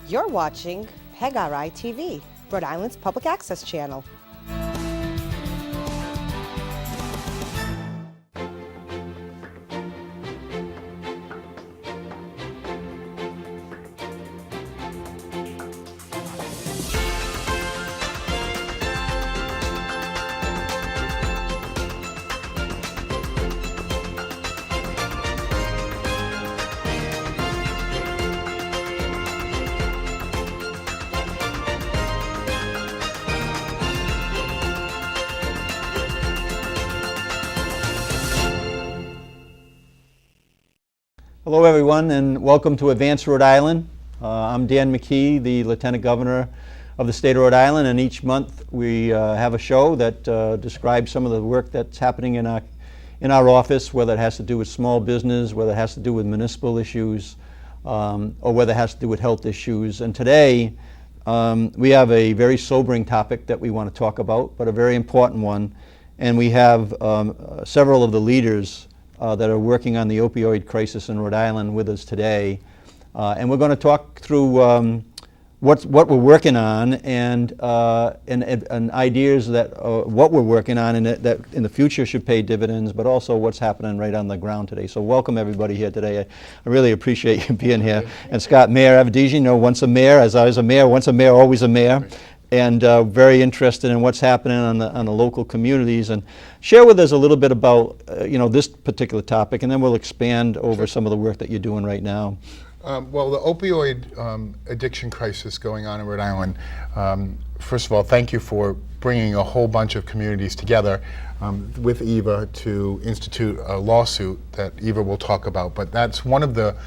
You're watching PEG-RI TV, Rhode Island's public access channel. Hello everyone and welcome to Advance Rhode Island. I'm Dan McKee, the Lieutenant Governor of the state of Rhode Island, and each month we have a show that describes some of the work that's happening in our office, whether it has to do with small business, whether it has to do with municipal issues, or whether it has to do with health issues. And today we have a very sobering topic that we want to talk about, but a very important one. And we have several of the leaders that are working on the opioid crisis in Rhode Island with us today. And we're going to talk through what we're working on and ideas that what we're working on and that in the future should pay dividends, but also what's happening right on the ground today. So welcome everybody here today. I really appreciate you being here. And Scott, Mayor Avadiji, you know, once a mayor, as I was a mayor, once a mayor, always a mayor. And very interested in what's happening on the local communities, and share with us a little bit about this particular topic, and then we'll expand over some of the work that you're doing right now. Well, the opioid addiction crisis going on in Rhode Island, first of all, thank you for bringing a whole bunch of communities together with EVA to institute a lawsuit that EVA will talk about, but that's one of the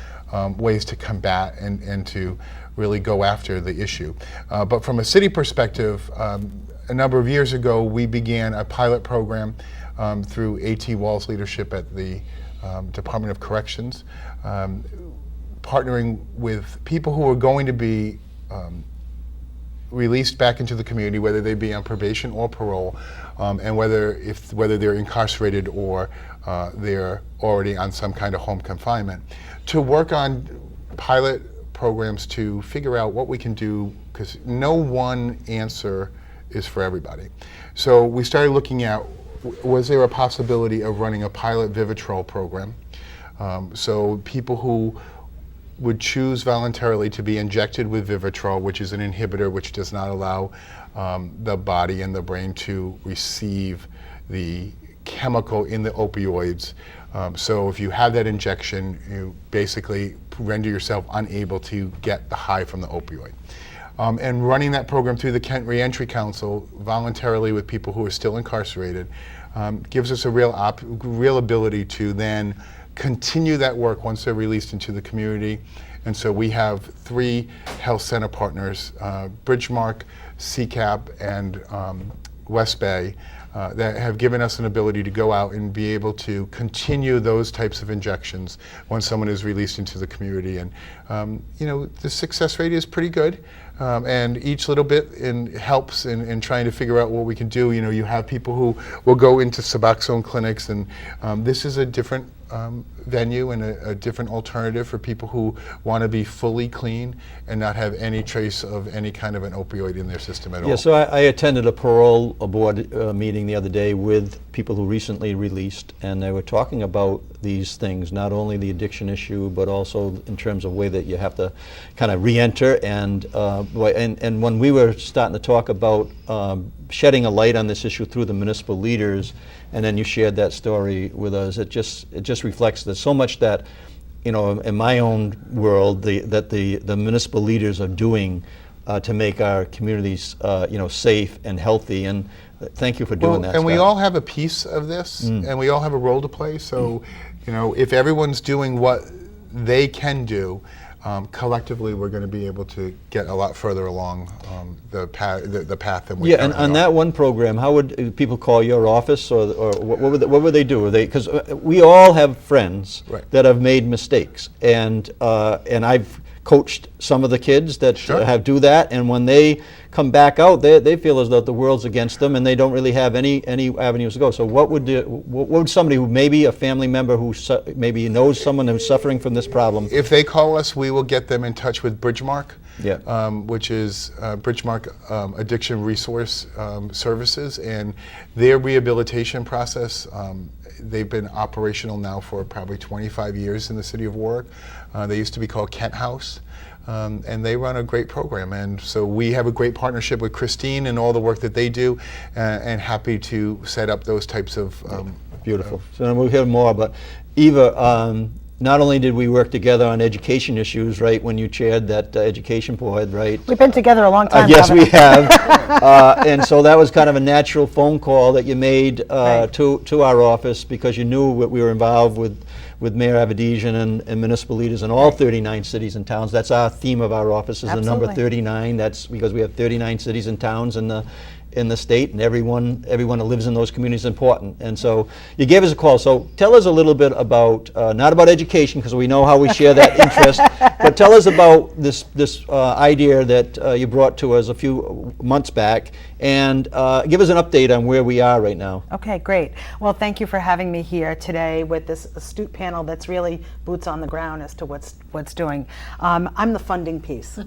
ways to combat and to really go after the issue. But from a city perspective, a number of years ago, we began a pilot program through A.T. Wall's leadership at the Department of Corrections, partnering with people who are going to be released back into the community, whether they be on probation or parole, and whether they're incarcerated or they're already on some kind of home confinement, to work on pilot programs to figure out what we can do, because no one answer is for everybody. So we started looking at, was there a possibility of running a pilot Vivitrol program? So people who would choose voluntarily to be injected with Vivitrol, which is an inhibitor which does not allow the body and the brain to receive the chemical in the opioids. So if you have that injection, you basically render yourself unable to get the high from the opioid. And running that program through the Kent Reentry Council voluntarily with people who are still incarcerated gives us a real ability to then continue that work once they're released into the community. And so we have 3 health center partners, Bridgemark, CCAP, and West Bay, that have given us an ability to go out and be able to continue those types of injections when someone is released into the community. And the success rate is pretty good, and each little bit helps in trying to figure out what we can do. You have people who will go into Suboxone clinics, and this is a different venue and a different alternative for people who want to be fully clean and not have any trace of any kind of an opioid in their system at all. Yeah, so I attended a parole board meeting the other day with people who recently released, and they were talking about these things, not only the addiction issue, but also in terms of way that you have to kind of re-enter. And when we were starting to talk about shedding a light on this issue through the municipal leaders, and then you shared that story with us, it just reflects that so much that, in my own world, that the municipal leaders are doing to make our communities, safe and healthy. And thank you for doing that, and Scott. we all have a piece of this, and we all have a role to play. So, if everyone's doing what they can do, collectively we're going to be able to get a lot further along the path than we. Yeah, and on that one program, how would people call your office, or what would they do? Because we all have friends that have made mistakes, and I've coached some of the kids that do that, and when they come back out, they feel as though the world's against them and they don't really have any avenues to go. So what would somebody who maybe a family member who maybe knows someone who's suffering from this problem? If they call us, we will get them in touch with Bridgemark, Yeah. which is Bridgemark Addiction Resource Services, and their rehabilitation process. They've been operational now for probably 25 years in the city of Warwick. They used to be called Kent House. And they run a great program, and so we have a great partnership with Christine and all the work that they do, and happy to set up those types of Beautiful. So then we'll hear more, but Eva, not only did we work together on education issues, right, when you chaired that education board, right? We've been together a long time. Yes, Governor. we have. And so that was kind of a natural phone call that you made Right. to our office because you knew what we were involved with Mayor Avedisian and municipal leaders in all 39 cities and towns. That's our theme of our office, is the number Absolutely. 39. That's because we have 39 cities and towns in the state, and everyone that lives in those communities is important. And so you gave us a call. So tell us a little bit about, not about education, because we know how we share that interest, but tell us about this idea that you brought to us a few months back, and give us an update on where we are right now. Okay, great. Well, thank you for having me here today with this astute panel that's really boots on the ground as to what's doing. I'm the funding piece.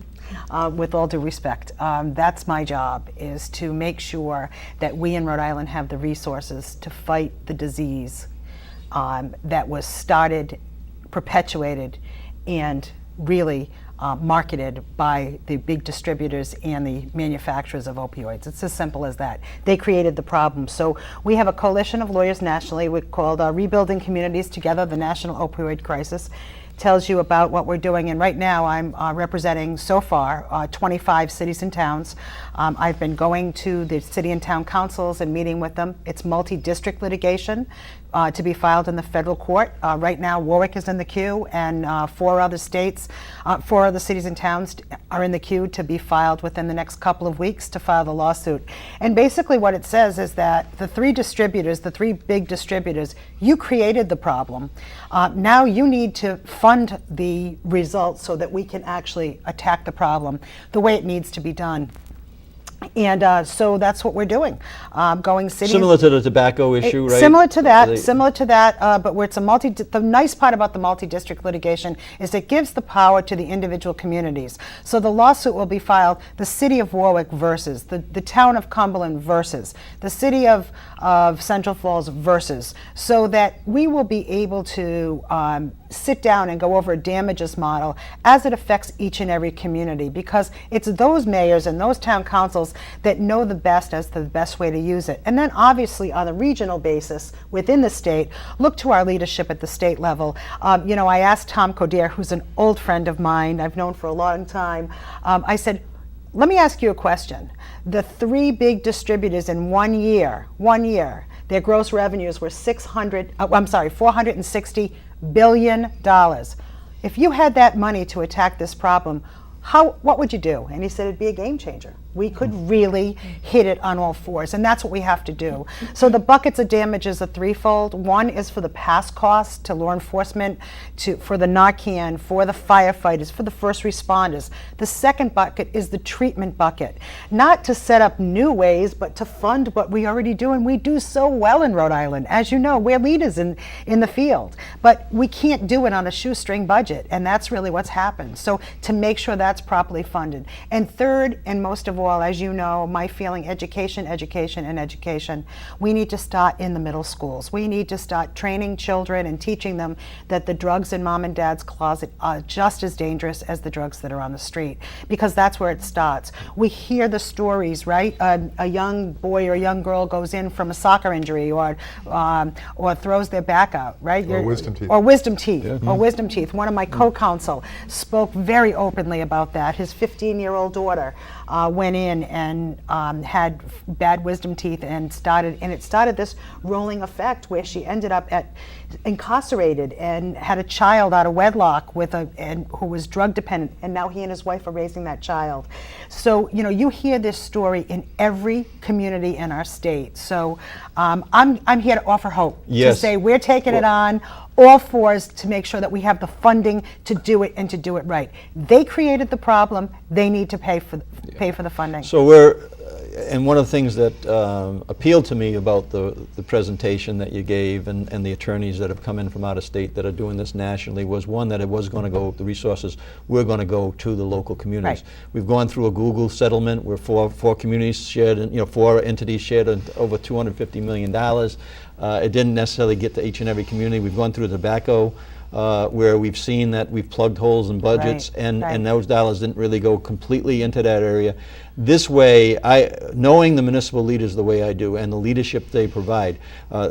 With all due respect, that's my job, is to make sure that we in Rhode Island have the resources to fight the disease that was started, perpetuated, and really marketed by the big distributors and the manufacturers of opioids. It's as simple as that. They created the problem. So we have a coalition of lawyers nationally called Rebuilding Communities Together, the National Opioid Crisis. Tells you about what we're doing, and right now I'm representing so far 25 cities and towns. I've been going to the city and town councils and meeting with them. It's multi-district litigation to be filed in the federal court. Right now Warwick is in the queue, and 4 other cities and towns are in the queue to be filed within the next couple of weeks to file the lawsuit. And basically what it says is that the 3 big distributors, you created the problem. Now you need to fund the results so that we can actually attack the problem the way it needs to be done. And so that's what we're doing. Going city. Similar to the tobacco issue, right? Similar to that, but where it's the nice part about the multi-district litigation is it gives the power to the individual communities. So the lawsuit will be filed, the city of Warwick versus, the town of Cumberland versus, the city of Central Falls versus, so that we will be able to sit down and go over a damages model as it affects each and every community, because it's those mayors and those town councils that know the best as to the best way to use it. And then obviously on a regional basis within the state, look to our leadership at the state level. I asked Tom Codere, who's an old friend of mine, I've known for a long time, I said, let me ask you a question. The 3 big distributors in 1 year, their gross revenues were $460 billion. If you had that money to attack this problem, what would you do? And he said it'd be a game changer. We could really hit it on all fours, and that's what we have to do. So the buckets of damages are threefold. One is for the past costs to law enforcement, for the Narcan, for the firefighters, for the first responders. The second bucket is the treatment bucket. Not to set up new ways, but to fund what we already do, and we do so well in Rhode Island. As you know, we're leaders in the field, but we can't do it on a shoestring budget, and that's really what's happened. So to make sure that's properly funded. And third, and most of all, as you know, my feeling, education. We need to start in the middle schools. We need to start training children and teaching them that the drugs in mom and dad's closet are just as dangerous as the drugs that are on the street, because that's where it starts. We hear the stories, right? A young boy or a young girl goes in from a soccer injury or throws their back out, right? Or wisdom teeth. Or wisdom teeth. One of my co-counsel spoke very openly about that. His 15-year-old daughter went in and had bad wisdom teeth, and it started this rolling effect where she ended up incarcerated and had a child out of wedlock who was drug dependent, and now he and his wife are raising that child. So you hear this story in every community in our state. So I'm here to offer hope. Yes. To say we're taking it on. all fours to make sure that we have the funding to do it and to do it right. They created the problem. They need to pay for the funding. So and one of the things that appealed to me about the presentation that you gave and the attorneys that have come in from out of state that are doing this nationally was one that it was going to go, the resources were going to go to the local communities. Right. We've gone through a Google settlement where four communities shared, and four entities shared over $250 million. It didn't necessarily get to each and every community. We've gone through tobacco, where we've seen that we've plugged holes in budgets, Right, and right. those dollars didn't really go completely into that area. This way, knowing the municipal leaders the way I do and the leadership they provide,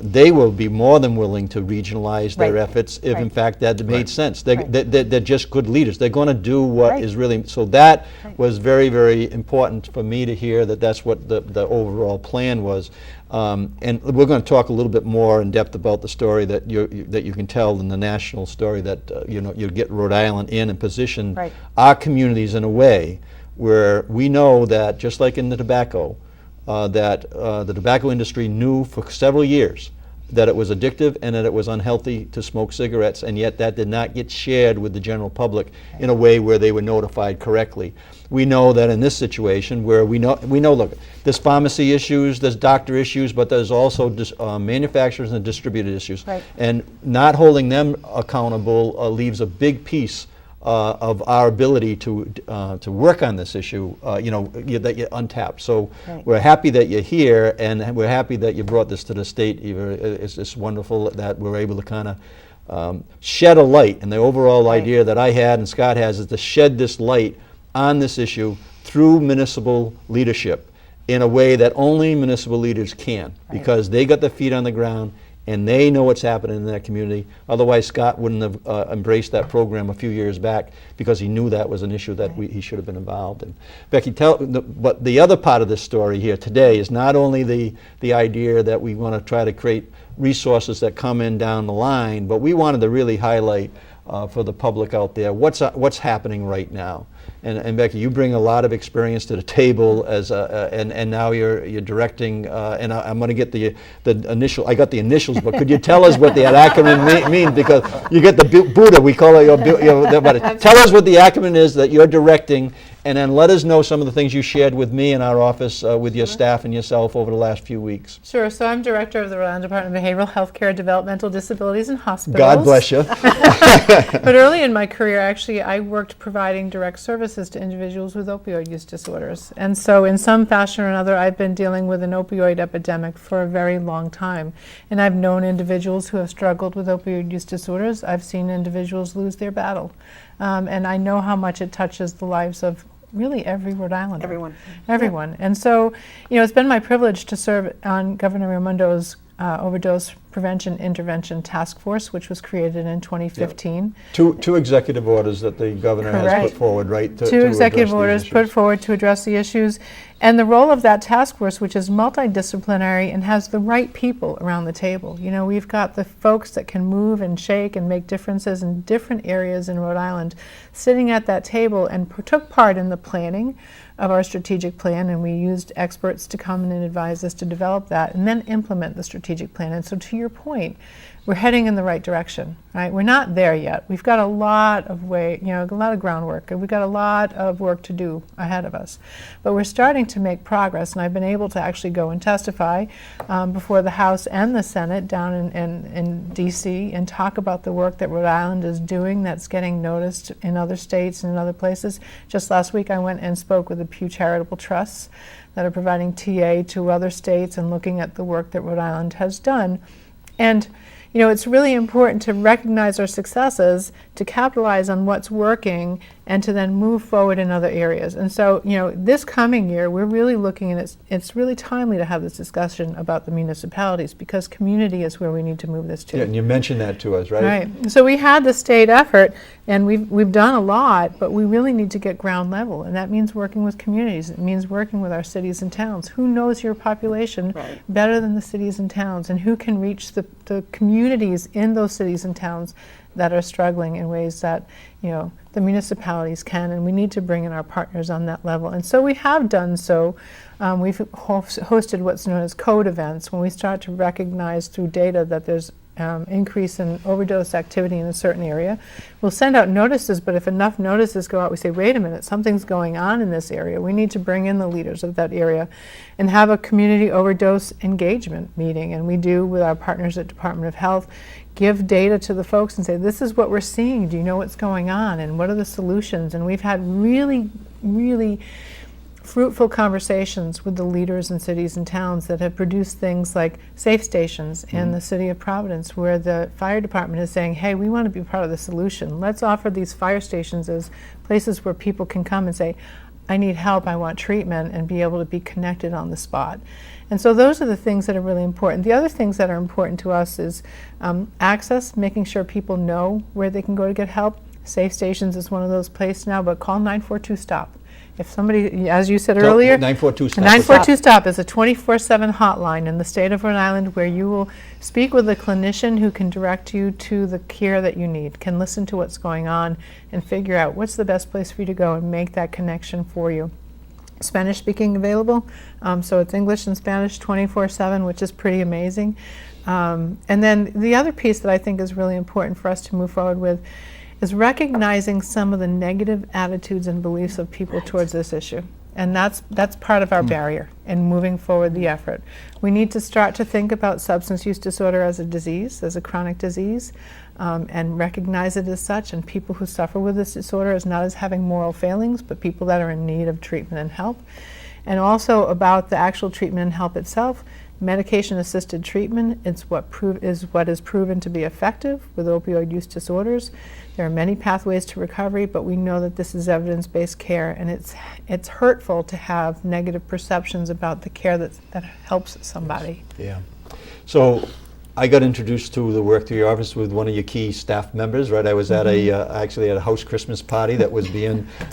they will be more than willing to regionalize their Right, efforts if in right. fact that made sense. Right. They're just good leaders. They're going to do what Right. is really, so that Right. was very, very important for me to hear that that's what the overall plan was. And we're going to talk a little bit more in depth about the story that you can tell in the national story that you get Rhode Island in and position Right. our communities in a way where we know that just like in the tobacco, that the tobacco industry knew for several years that it was addictive and that it was unhealthy to smoke cigarettes, and yet that did not get shared with the general public in a way where they were notified correctly. We know that in this situation where we know, look, there's pharmacy issues, there's doctor issues, but there's also manufacturers and distributor issues. Right. And not holding them accountable leaves a big piece of our ability to work on this issue, that you're untapped. So Right. we're happy that you're here, and we're happy that you brought this to the state. Eva. It's wonderful that we're able to kind of shed a light. And the overall Right. idea that I had and Scott has is to shed this light on this issue through municipal leadership in a way that only municipal leaders can, because they got their feet on the ground and they know what's happening in that community. Otherwise, Scott wouldn't have embraced that program a few years back because he knew that was an issue that he should have been involved in. Becky, but the other part of this story here today is not only the idea that we want to try to create resources that come in down the line, but we wanted to really highlight for the public out there what's happening right now. And Becky, you bring a lot of experience to the table and now you're directing. And I'm going to get the initial. I got the initials, but could you tell us what the acronym means? Because you get the Buddha. We call it but tell us what the acronym is that you're directing, and then let us know some of the things you shared with me in our office with your staff and yourself over the last few weeks. Sure. So I'm director of the Rhode Island Department of Behavioral Health Care, Developmental Disabilities, and Hospitals. God bless you. But early in my career, actually, I worked providing direct services to individuals with opioid use disorders. And so in some fashion or another, I've been dealing with an opioid epidemic for a very long time. And I've known individuals who have struggled with opioid use disorders. I've seen individuals lose their battle. And I know how much it touches the lives of really every Rhode Islander. Everyone. And so, it's been my privilege to serve on Governor Raimondo's overdose prevention intervention task force, which was created in 2015. Two executive orders that the governor has Correct. put forward, right? To Two address executive these orders issues. put forward to address the issues. And the role of that task force, which is multidisciplinary and has the right people around the table. We've got the folks that can move and shake and make differences in different areas in Rhode Island sitting at that table and took part in the planning of our strategic plan, and we used experts to come in and advise us to develop that and then implement the strategic plan. And so to your point, we're heading in the right direction, right? We're not there yet. We've got a lot of a lot of groundwork, and we've got a lot of work to do ahead of us. But we're starting to make progress, and I've been able to actually go and testify before the House and the Senate down in D.C. and talk about the work that Rhode Island is doing that's getting noticed in other states and in other places. Just last week I went and spoke with the Pew Charitable Trusts that are providing TA to other states and looking at the work that Rhode Island has done. And it's really important to recognize our successes, to capitalize on what's working, and to then move forward in other areas. And so, this coming year, we're really looking, and it's really timely to have this discussion about the municipalities, because community is where we need to move this to. Yeah, and you mentioned that to us, right? Right. So we had the state effort, and we've done a lot, but we really need to get ground level, and that means working with communities. It means working with our cities and towns. Who knows your population better than the cities and towns, and who can reach the communities in those cities and towns that are struggling in ways that the municipalities can, and we need to bring in our partners on that level. And so we have done so. We've hosted what's known as code events, when we start to recognize through data that there's increase in overdose activity in a certain area. We'll send out notices, but if enough notices go out, we say, wait a minute, something's going on in this area. We need to bring in the leaders of that area and have a community overdose engagement meeting. And we do with our partners at Department of Health, give data to the folks and say, this is what we're seeing. Do you know what's going on? And what are the solutions? And we've had really, really fruitful conversations with the leaders in cities and towns that have produced things like safe stations in the city of Providence, where the fire department is saying, hey, we want to be part of the solution. Let's offer these fire stations as places where people can come and say, I need help, I want treatment, and be able to be connected on the spot. And so those are the things that are really important. The other things that are important to us is access, making sure people know where they can go to get help. Safe stations is one of those places now, but call 942-STOP. If somebody, as you said earlier, 942-STOP. 942-STOP is a 24/7 hotline in the state of Rhode Island where you will speak with a clinician who can direct you to the care that you need, can listen to what's going on and figure out what's the best place for you to go and make that connection for you. Spanish speaking available, so it's English and Spanish 24/7, which is pretty amazing. And then the other piece that I think is really important for us to move forward with is recognizing some of the negative attitudes and beliefs of people towards this issue. And that's part of our barrier in moving forward the effort. We need to start to think about substance use disorder as a disease, as a chronic disease, and recognize it as such, and people who suffer with this disorder as not as having moral failings, but people that are in need of treatment and help. And also about the actual treatment and help itself. Medication-assisted treatment is what is proven to be effective with opioid use disorders. There are many pathways to recovery, but we know that this is evidence-based care, and it's hurtful to have negative perceptions about the care that helps somebody. Yeah. So I got introduced to the work through your office with one of your key staff members, right? I was at actually at a house Christmas party that was being by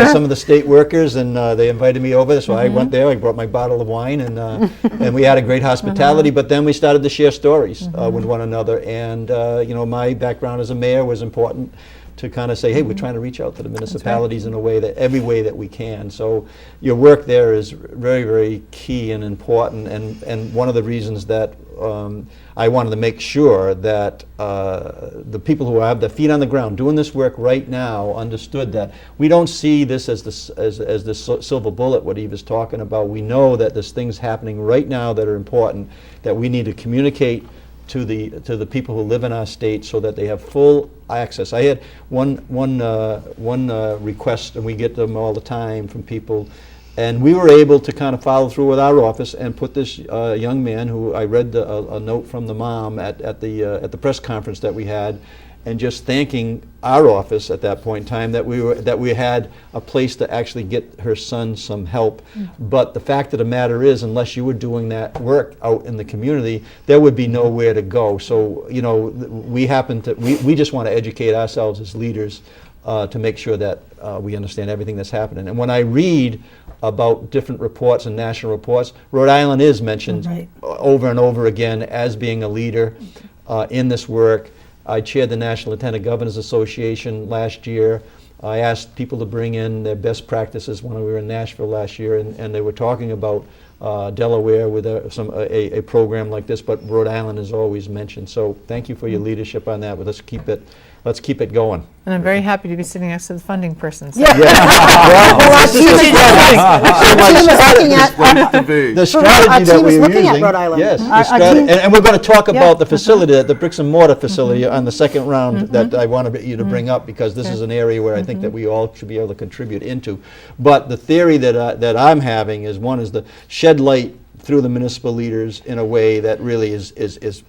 some of the state workers, and they invited me over, so I went there. I brought my bottle of wine, and we had a great hospitality. But then we started to share stories with one another, and my background as a mayor was important to kind of say, hey, we're trying to reach out to the municipalities in a way every way that we can. So your work there is very, very key and important, and one of the reasons that I wanted to make sure that the people who have their feet on the ground doing this work right now understood that we don't see this as the silver bullet, what Eve is talking about. We know that there's things happening right now that are important, that we need to communicate to the people who live in our state so that they have full access. I had one request, and we get them all the time from people, and we were able to kind of follow through with our office and put this young man who I read a note from the mom at the press conference that we had, and just thanking our office at that point in time that we had a place to actually get her son some help. But the fact of the matter is, unless you were doing that work out in the community, there would be nowhere to go. So we just want to educate ourselves as leaders to make sure that we understand everything that's happening. And when I read about different reports and national reports, Rhode Island is mentioned over and over again as being a leader in this work. I chaired the National Lieutenant Governors Association last year. I asked people to bring in their best practices when we were in Nashville last year, and they were talking about Delaware with a program like this, but Rhode Island is always mentioned. So thank you for your leadership on that, but let's keep it going. And I'm very happy to be sitting next to the funding person. So. The strategy that we're using. At Rhode Island. Yes, and we're going to talk about the facility, the bricks and mortar facility, on the second round that I wanted you to bring up, because this is an area where I think that we all should be able to contribute into. But the theory that I'm having is, one is to shed light through the municipal leaders in a way that really is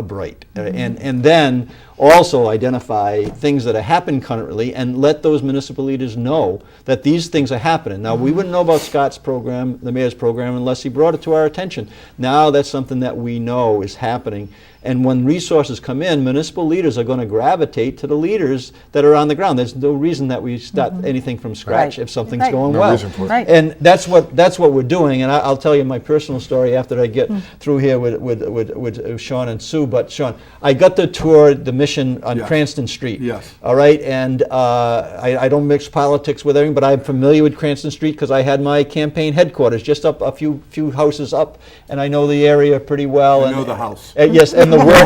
bright, and then also identify things that are happening currently and let those municipal leaders know that these things are happening. Now, we wouldn't know about Scott's program, the mayor's program, unless he brought it to our attention. Now that's something that we know is happening. And when resources come in, municipal leaders are going to gravitate to the leaders that are on the ground. There's no reason that we start anything from scratch if something's going No well. reason for it. Right. And that's what we're doing. And I'll tell you my personal story after I get through here with Sean and Sue. But Sean, I got to tour the mission on Yes. Cranston Street. Yes. All right, and I don't mix politics with everything, but I'm familiar with Cranston Street because I had my campaign headquarters just up a few houses up, and I know the area pretty well. I and, know the house. Yes, and the work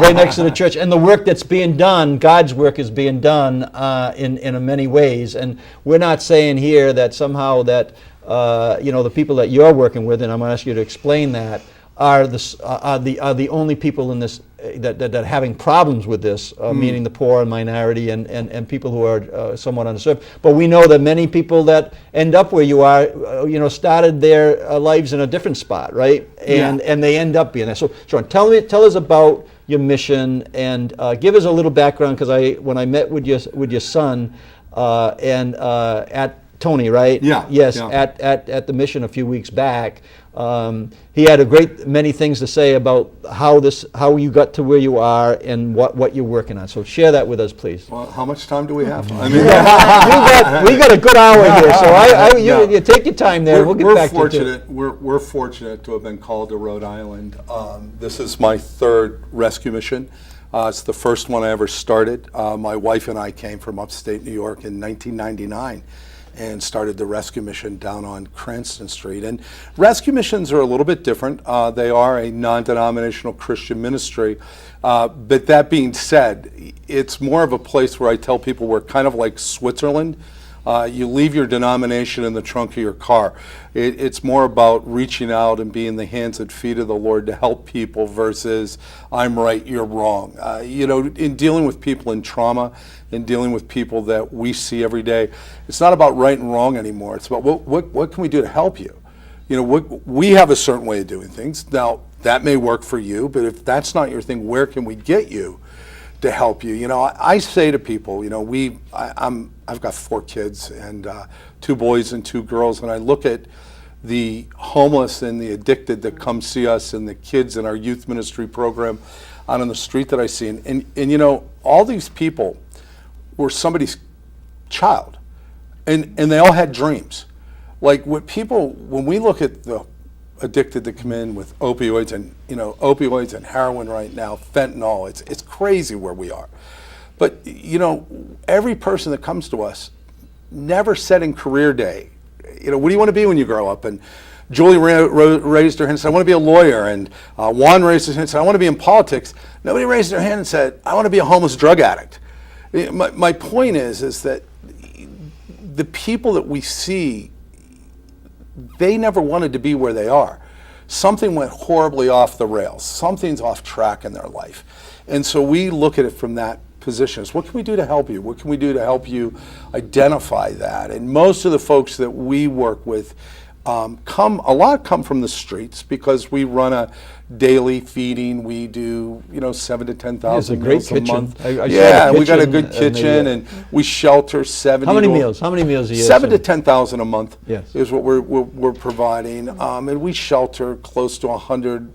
right next to the church, and the work that's being done, God's work is being done in many ways, and we're not saying here that somehow that the people that you're working with, and I'm going to ask you to explain that, are the only people in this that are having problems with this, meaning the poor and minority and people who are somewhat underserved. But we know that many people that end up where you are, started their lives in a different spot, right? And they end up being there. So, Sean, tell us about your mission and give us a little background, because when I met with your son and at Tony, right? Yeah. Yes, yeah. At the mission a few weeks back. He had a great many things to say about how you got to where you are and what you're working on. So share that with us, please. Well, how much time do we have? I mean, we got a good hour here, so you take your time there. We'll get back to it. We're fortunate to have been called to Rhode Island. This is my third rescue mission. It's the first one I ever started. My wife and I came from upstate New York in 1999. And started the rescue mission down on Cranston Street. And rescue missions are a little bit different. They are a non-denominational Christian ministry. But that being said, it's more of a place where I tell people we're kind of like Switzerland. You leave your denomination in the trunk of your car. It's more about reaching out and being the hands and feet of the Lord to help people versus I'm right, you're wrong. In dealing with people in trauma, in dealing with people that we see every day, it's not about right and wrong anymore. It's about what can we do to help you? We have a certain way of doing things. Now, that may work for you, but if that's not your thing, where can we get you to help you? I say to people, I've got 4 kids and 2 boys and 2 girls, and I look at the homeless and the addicted that come see us and the kids in our youth ministry program out on the street that I see. And all these people were somebody's child, and they all had dreams. Like when we look at the addicted that come in with opioids and heroin right now, fentanyl, it's crazy where we are. But every person that comes to us never said in career day, what do you want to be when you grow up? And Julie raised her hand and said, I want to be a lawyer. And Juan raised his hand and said, I want to be in politics. Nobody raised their hand and said, I want to be a homeless drug addict. My point is that the people that we see, they never wanted to be where they are. Something went horribly off the rails. Something's off track in their life. And so we look at it from that position. What can we do to help you? What can we do to help you identify that? And most of the folks that we work with come from the streets because we run a daily feeding. We do 7,000 to 10,000 meals a month. We got a good kitchen and we shelter 70. How many meals a year? 7,000 to 10,000 a month. Yes. Is what we're providing, and we shelter close to 100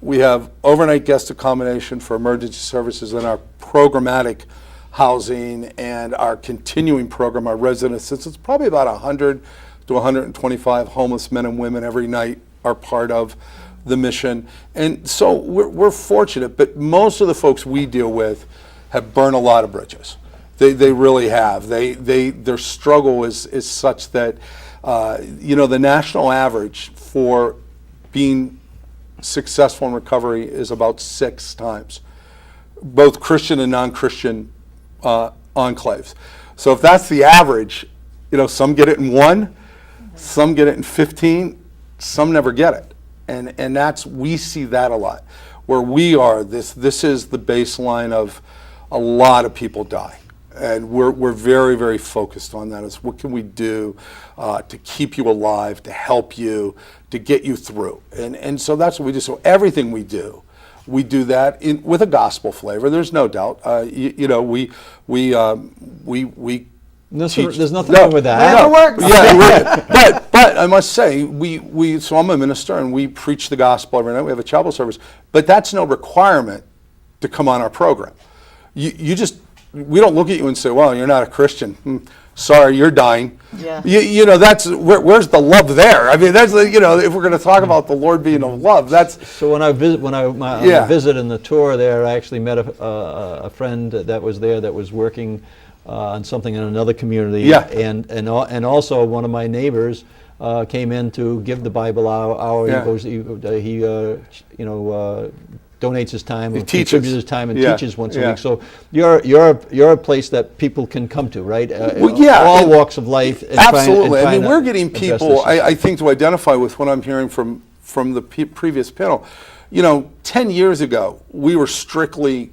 We have overnight guest accommodation for emergency services in our programmatic housing and our continuing program, our resident assistance. It's probably about 100 to 125 homeless men and women every night are part of the mission. And so we're fortunate, but most of the folks we deal with have burned a lot of bridges. They really have. Their struggle is such that, the national average for being successful in recovery is about 6 times, both Christian and non-Christian enclaves. So if that's the average, some get it in 1, some get it in 15, some never get it. And we see that a lot. Where we are, this is the baseline of a lot of people die. And we're very, very focused on that. Is what can we do to keep you alive, to help you, to get you through. And so that's what we do. So everything we do that with a gospel flavor. There's no doubt. There's nothing wrong with that. No. Works. Yeah, but I must say, so I'm a minister and we preach the gospel every night. We have a chapel service, but that's no requirement to come on our program. You just we don't look at you and say, well, you're not a Christian. Sorry, you're dying. Yeah. You know, that's, where's the love there? I mean, that's, you know, if we're going to talk about the Lord being of love, that's. So when I visit, on the visit and the tour there, I actually met a friend that was there that was working on something in another community. Yeah. And also one of my neighbors came in to give the Bible hour. Yeah. He goes, you know, donates his time, He or teaches. contributes his time, and Yeah. teaches once a Yeah. week. So you're a place that people can come to, right? Well, yeah, all and- walks of life. And Absolutely. I trying mean, to we're getting address people, this. I think, to identify with what I'm hearing from the previous panel. You know, 10 years ago, we were strictly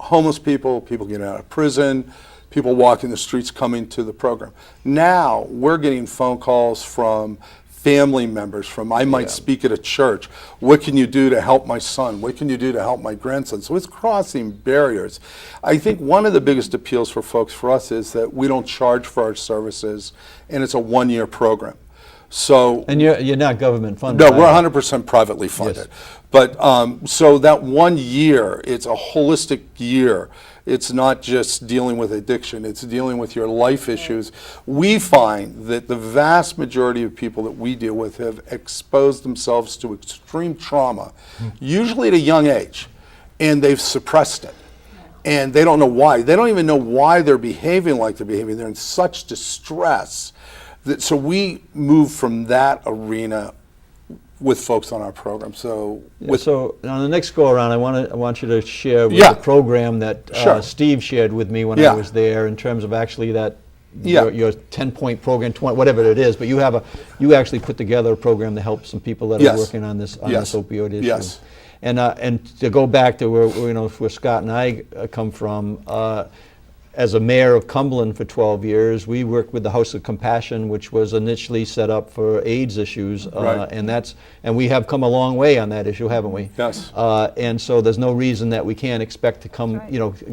homeless people getting out of prison, people walking the streets coming to the program. Now, we're getting phone calls from family members, I might speak at a church. What can you do to help my son? What can you do to help my grandson? So it's crossing barriers. I think one of the biggest appeals for us is that we don't charge for our services, and it's a one-year program. So And you're not government funded. no, we're 100% privately funded. But so that 1 year, it's a holistic year. It's not just dealing with addiction, it's dealing with your life issues. We find that the vast majority of people that we deal with have exposed themselves to extreme trauma, usually at a young age, and they've suppressed it. And they don't know why. They don't even know why they're behaving like they're behaving. They're in such distress. So we move from that arena with folks on our program. So So on the next go around, I want you to share with Yeah. the program that Sure. Steve shared with me when Yeah. I was there, in terms of actually that Yeah. your 10-point program, 20, whatever it is. But you actually put together a program to help some people that Yes. are working on this Yes. opioid issue. Yes. And to go back to where Scott and I come from. As a mayor of Cumberland for 12 years, we worked with the House of Compassion, which was initially set up for AIDS issues, Right. and we have come a long way on that issue, haven't we? Yes. And so there's no reason that we can't expect to come,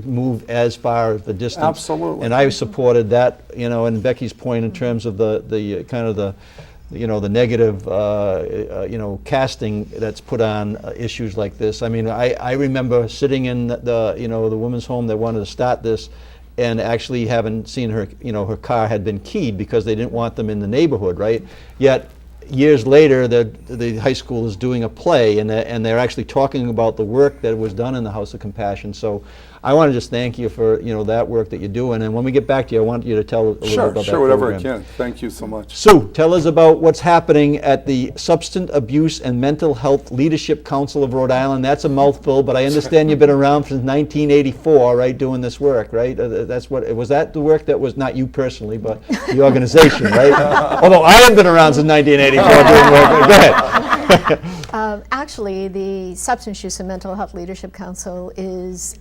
move as far the distance. Absolutely. And I supported that, and Becky's point in terms of the kind of the negative, casting that's put on issues like this. I mean, I remember sitting in the women's home that wanted to start this, and actually having seen her, her car had been keyed because they didn't want them in the neighborhood, right? Yet years later, the high school is doing a play, and they're actually talking about the work that was done in the House of Compassion. So I want to just thank you for that work that you're doing. And when we get back to you, I want you to tell a little bit about that Sure, whatever I program. can. Thank you so much. Sue, tell us about what's happening at the Substance Abuse and Mental Health Leadership Council of Rhode Island. That's a mouthful, but I understand you've been around since 1984, right, doing this work, right? Was that the work that was not you personally, but the organization, right? Although I have been around since 1984 doing work. Go ahead. Actually, the Substance Use and Mental Health Leadership Council is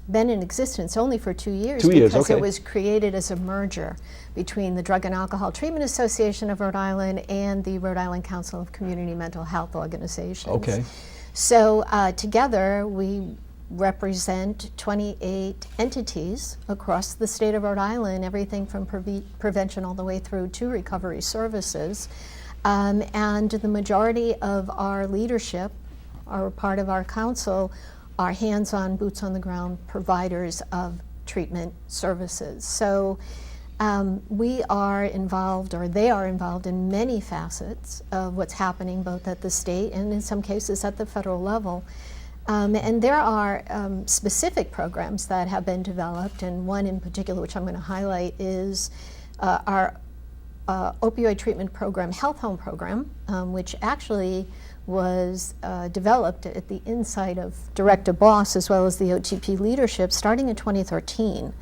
been in existence only for 2 years. 2 years, because okay. it was created as a merger between the Drug and Alcohol Treatment Association of Rhode Island and the Rhode Island Council of Community Mental Health Organizations. Okay. So together we represent 28 entities across the state of Rhode Island, everything from prevention all the way through to recovery services. And the majority of our leadership, or part of our council, are hands-on, boots-on-the-ground providers of treatment services. So we are involved, or they are involved, in many facets of what's happening both at the state and in some cases at the federal level. And there are specific programs that have been developed, and one in particular which I'm going to highlight is our opioid treatment program, Health Home program, which actually was developed at the insight of Director Boss as well as the OTP leadership starting in 2013.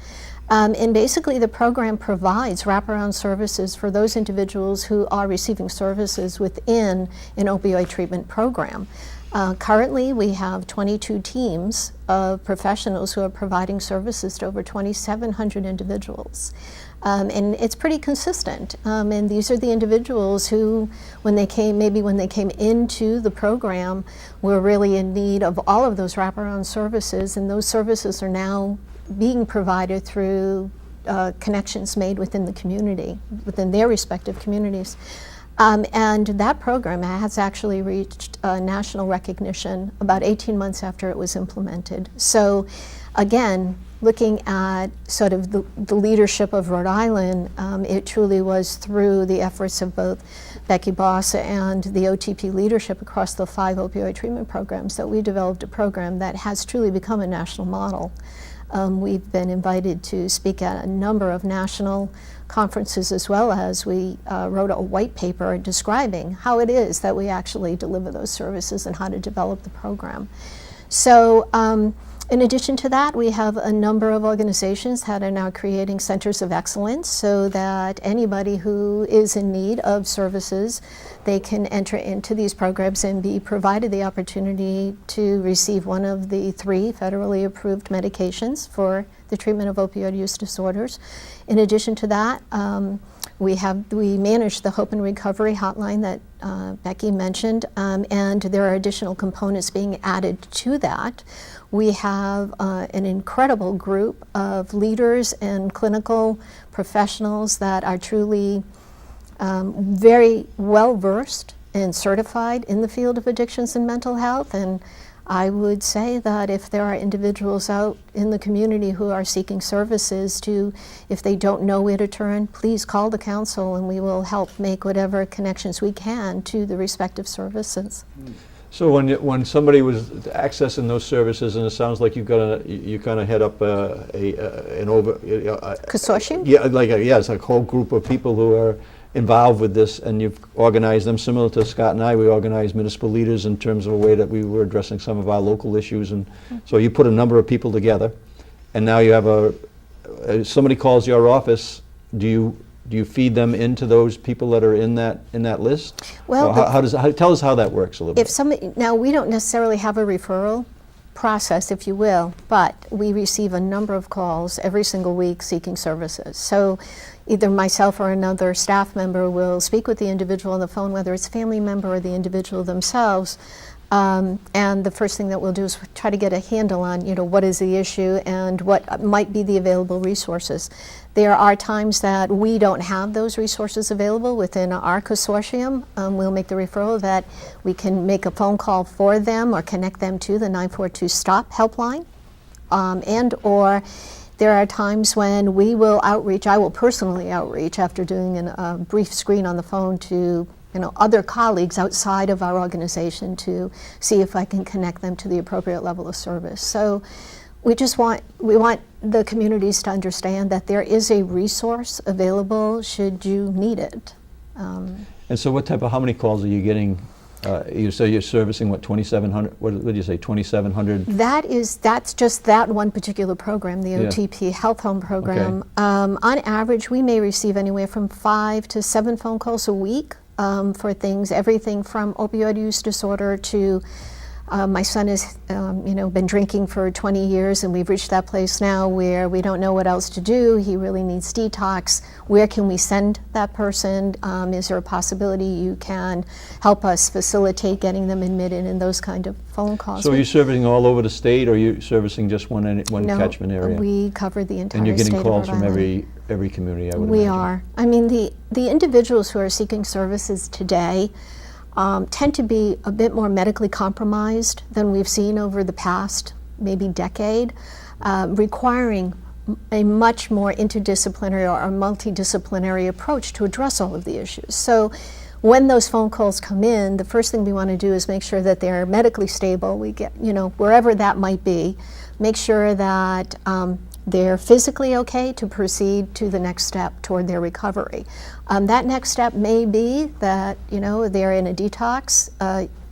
And basically the program provides wraparound services for those individuals who are receiving services within an opioid treatment program. Currently we have 22 teams of professionals who are providing services to over 2,700 individuals. And it's pretty consistent. And these are the individuals who, when they came into the program, were really in need of all of those wraparound services, and those services are now being provided through connections made within the community, within their respective communities. And that program has actually reached national recognition about 18 months after it was implemented. So again, looking at sort of the leadership of Rhode Island, it truly was through the efforts of both Becky Boss and the OTP leadership across the 5 opioid treatment programs that we developed a program that has truly become a national model. We've been invited to speak at a number of national conferences, as well as we wrote a white paper describing how it is that we actually deliver those services and how to develop the program. So in addition to that, we have a number of organizations that are now creating centers of excellence so that anybody who is in need of services, they can enter into these programs and be provided the opportunity to receive one of the 3 federally approved medications for the treatment of opioid use disorders. In addition to that, we manage the Hope and Recovery hotline that Becky mentioned, and there are additional components being added to that. We have an incredible group of leaders and clinical professionals that are truly very well versed and certified in the field of addictions and mental health. And I would say that if there are individuals out in the community who are seeking services, if they don't know where to turn, please call the council and we will help make whatever connections we can to the respective services. So when somebody was accessing those services, and it sounds like you kind of head up an Consortium? Yeah, it's like a whole group of people who are involved with this, and you've organized them similar to Scott and I. We organized municipal leaders in terms of a way that we were addressing some of our local issues, and so you put a number of people together, and now you have somebody calls your office. Do you feed them into those people that are in that list? Well, tell us how that works a little bit. Now we don't necessarily have a referral process, if you will, but we receive a number of calls every single week seeking services. So either myself or another staff member will speak with the individual on the phone, whether it's a family member or the individual themselves, and the first thing that we'll do is try to get a handle on, what is the issue and what might be the available resources. There are times that we don't have those resources available within our consortium. We'll make the referral that we can make a phone call for them or connect them to the 942-STOP helpline, or there are times when we will outreach. I will personally outreach after doing a brief screen on the phone to other colleagues outside of our organization to see if I can connect them to the appropriate level of service. So we want the communities to understand that there is a resource available should you need it. And so how many calls are you getting? You say you're servicing, 2,700, what did you say, 2,700? That's just that one particular program, the OTP Health Home Program. Okay. On average, we may receive anywhere from 5 to 7 phone calls a week for everything from opioid use disorder to my son has been drinking for 20 years, and we've reached that place now where we don't know what else to do. He really needs detox. Where can we send that person? Is there a possibility you can help us facilitate getting them admitted, and those kind of phone calls. So are you servicing all over the state, or are you servicing just one catchment area? We cover the entire state of Rhode Island. And you're getting calls from every community, I would imagine. We are. I mean, the individuals who are seeking services today tend to be a bit more medically compromised than we've seen over the past maybe decade, requiring a much more interdisciplinary or multidisciplinary approach to address all of the issues. So when those phone calls come in, the first thing we want to do is make sure that they're medically stable. We get, wherever that might be, make sure that they're physically okay to proceed to the next step toward their recovery. That next step may be that they're in a detox.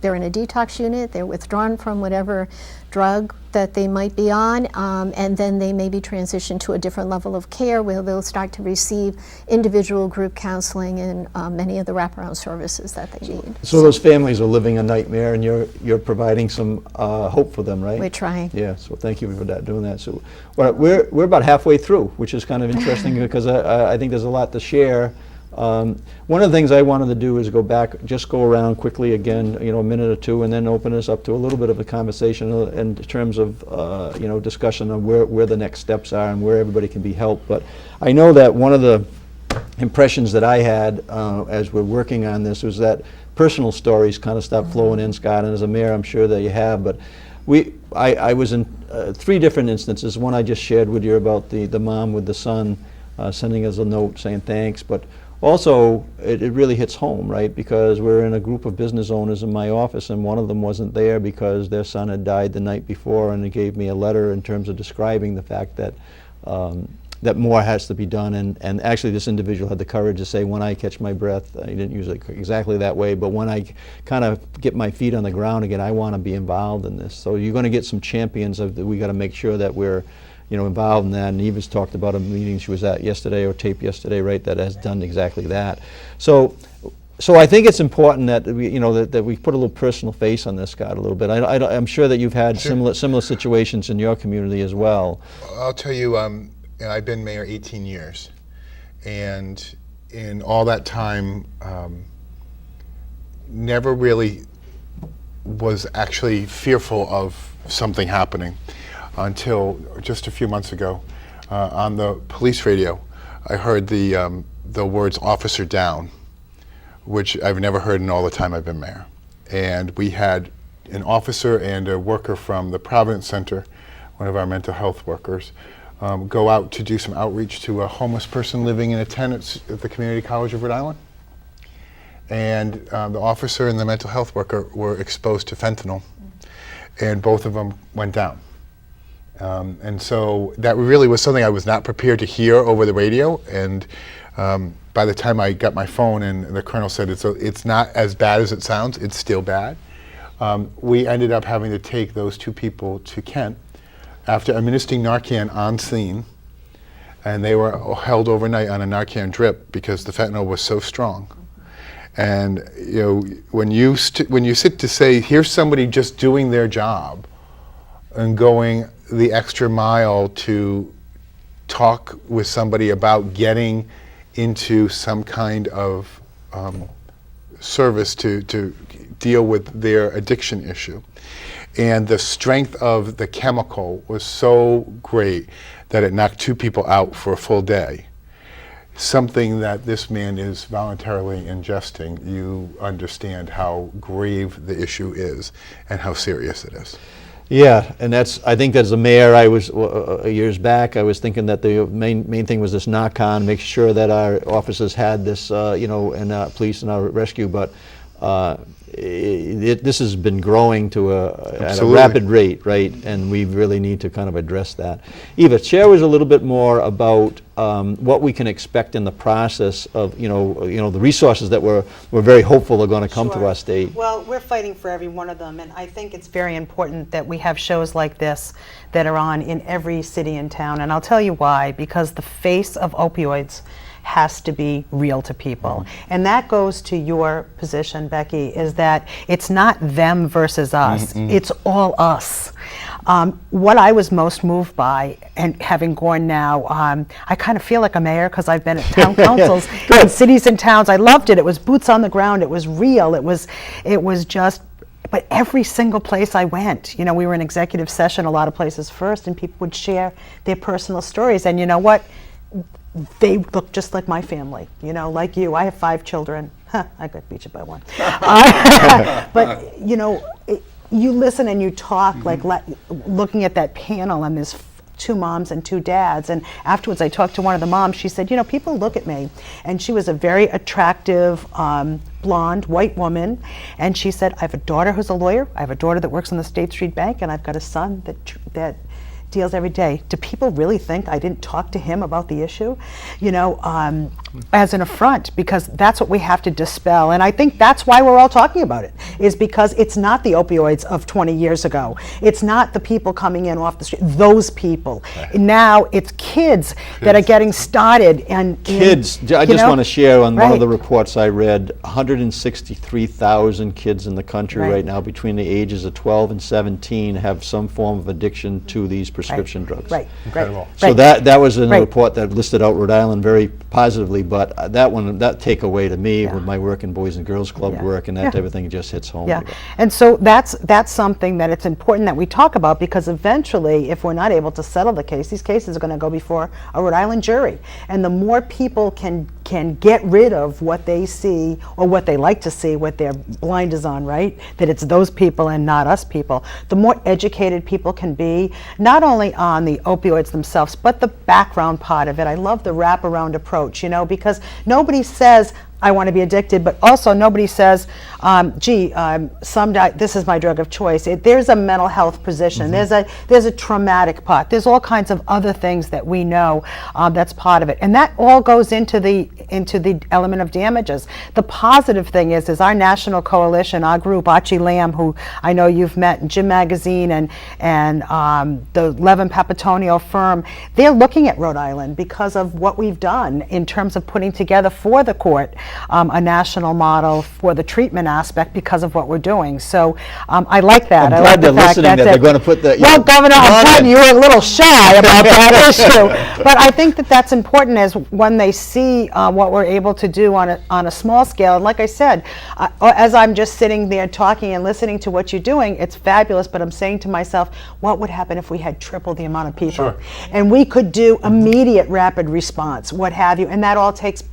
They're in a detox unit. They're withdrawn from whatever drug that they might be on, and then they may be transitioned to a different level of care where they'll start to receive individual group counseling and many of the wraparound services that they need. So those families are living a nightmare, and you're providing some hope for them, right? We're trying. Yeah. So thank you for doing that. So we're about halfway through, which is kind of interesting because I think there's a lot to share. One of the things I wanted to do is go around quickly again, a minute or two, and then open us up to a little bit of a conversation in terms of, discussion on where the next steps are and where everybody can be helped. But I know that one of the impressions that I had as we're working on this was that personal stories kind of stopped flowing in, Scott, and as a mayor, I'm sure that you have, but I was in 3 different instances. One I just shared with you about the mom with the son sending us a note saying thanks, but also it really hits home, right? Because we're in a group of business owners in my office, and one of them wasn't there because their son had died the night before, and they gave me a letter in terms of describing the fact that that more has to be done, and actually this individual had the courage to say, when I catch my breath, he didn't use it exactly that way, but when I kind of get my feet on the ground again, I want to be involved in this. So you're going to get some champions of we got to make sure that we're involved in that. And Eva's talked about a meeting she was at yesterday, or taped yesterday, right, that has done exactly that. So I think it's important that we, that we put a little personal face on this, Scott, a little bit. I'm sure that you've had similar situations in your community as well. I'll tell you, I've been mayor 18 years, and in all that time, never really was actually fearful of something happening until just a few months ago. On the police radio, I heard the words "officer down," which I've never heard in all the time I've been mayor. And we had an officer and a worker from the Providence Center, one of our mental health workers, go out to do some outreach to a homeless person living in a tent at the Community College of Rhode Island. And the officer and the mental health worker were exposed to fentanyl, and both of them went down. And so that really was something I was not prepared to hear over the radio. And by the time I got my phone and the colonel said it's not as bad as it sounds, it's still bad, we ended up having to take those 2 people to Kent after administering Narcan on scene, and they were held overnight on a Narcan drip because the fentanyl was so strong. And when you sit to say, here's somebody just doing their job and going the extra mile to talk with somebody about getting into some kind of service to deal with their addiction issue. And the strength of the chemical was so great that it knocked 2 people out for a full day. Something that this man is voluntarily ingesting, you understand how grave the issue is and how serious it is. Yeah, and I think as a mayor, I was, years back, I was thinking that the main thing was this knock-on, make sure that our officers had this, and police and our rescue, but this has been growing at a rapid rate, right? And we really need to kind of address that. Eva, share with us a little bit more about what we can expect in the process of, the resources that we're very hopeful are going to come to our state. Well, we're fighting for every one of them, and I think it's very important that we have shows like this that are on in every city and town. And I'll tell you why, because the face of opioids has to be real to people. And that goes to your position, Becky, is that it's not them versus us, it's all us. What I was most moved by, and having gone now, I kind of feel like a mayor because I've been at town councils in cities and towns. I loved it. It was boots on the ground. It was real. It was just, but every single place I went, we were in executive session a lot of places first, and people would share their personal stories. And you know what? They look just like my family, like you. I have 5 children. I got beat you by 1. But, you listen and you talk, like looking at that panel, and there's 2 moms and 2 dads. And afterwards I talked to one of the moms. She said, people look at me. And she was a very attractive, blonde, white woman. And she said, I have a daughter who's a lawyer. I have a daughter that works in the State Street Bank. And I've got a son that deals every day. Do people really think I didn't talk to him about the issue? As an affront, because that's what we have to dispel. And I think that's why we're all talking about it, is because it's not the opioids of 20 years ago. It's not the people coming in off the street, those people. Now it's kids that are getting started. And kids, I just want to share on one of the reports I read, 163,000 kids in the country right now between the ages of 12 and 17 have some form of addiction to these prescription drugs. Incredible. So that was in a report that listed out Rhode Island very positively, but that takeaway to me with my work in Boys and Girls Club work and that type of thing just hits home. Yeah, and so that's something that it's important that we talk about, because eventually, if we're not able to settle the case, these cases are going to go before a Rhode Island jury. And the more people can can get rid of what they see or what they like to see, what their blinders on, right? That it's those people and not us people. The more educated people can be, not only on the opioids themselves, but the background part of it. I love the wraparound approach, because nobody says, I want to be addicted, but also nobody says, this is my drug of choice. There's a mental health position. There's a traumatic part. There's all kinds of other things that we know that's part of it, and that all goes into the element of damages. The positive thing is our national coalition, our group, Archie Lamb, who I know you've met, and Jim Magazine, and the Levin Papatonio firm. They're looking at Rhode Island because of what we've done in terms of putting together for the court a national model for the treatment aspect because of what we're doing. So I like that. I'm glad they're listening, that they're going to put the... Well, Governor, I'm telling you, you're a little shy about that issue. But I think that that's important as when they see what we're able to do on a small scale. And like I said, as I'm just sitting there talking and listening to what you're doing, it's fabulous. But I'm saying to myself, what would happen if we had triple the amount of people? Sure. And we could do immediate rapid response, what have you. And that all takes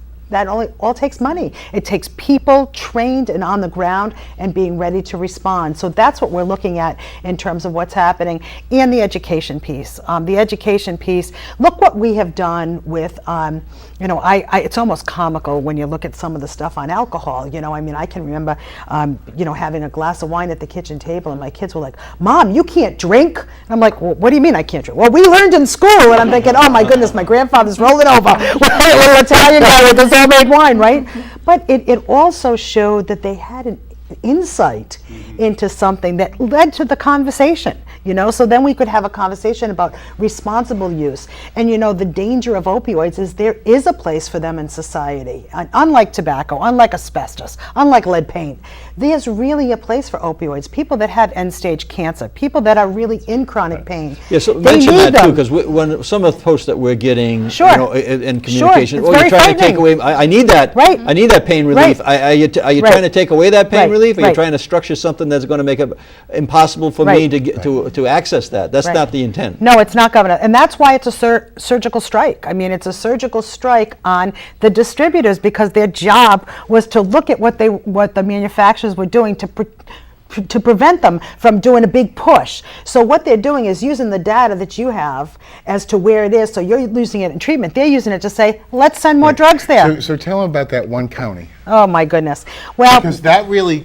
money. It takes people trained and on the ground and being ready to respond. So that's what we're looking at in terms of what's happening. And the education piece. Look what we have done with, it's almost comical when you look at some of the stuff on alcohol. I can remember, having a glass of wine at the kitchen table and my kids were like, Mom, you can't drink. And I'm like, well, what do you mean I can't drink? Well, we learned in school. And I'm thinking, oh my goodness, my grandfather's rolling over. Little Italian guy with his homemade wine, right? But it also showed that they had an insight into something that led to the conversation, so then we could have a conversation about responsible use. And the danger of opioids is there is a place for them in society. Unlike tobacco, unlike asbestos, unlike lead paint, there's really a place for opioids. People that have end-stage cancer, people that are really in chronic pain. Yeah, so they mention need that too, them. because when some of the posts that we're getting, Sure. in communication, It's you're very trying to take frightening. away. I need that. Right. I need that pain relief. Right. Are you Right. trying to take away that pain Right. relief? Are you Right. trying to structure something that's going to make it impossible for me Right. to get to access that? That's Right. not the intent. No, it's not, Governor. And that's why it's a surgical strike. I mean, it's a surgical strike on the distributors because their job was to look at what the manufacturers were doing to prevent them from doing a big push. So what they're doing is using the data that you have as to where it is. So you're using it in treatment. They're using it to say, let's send more drugs there. So tell them about that one county. Oh my goodness. Well, Because that really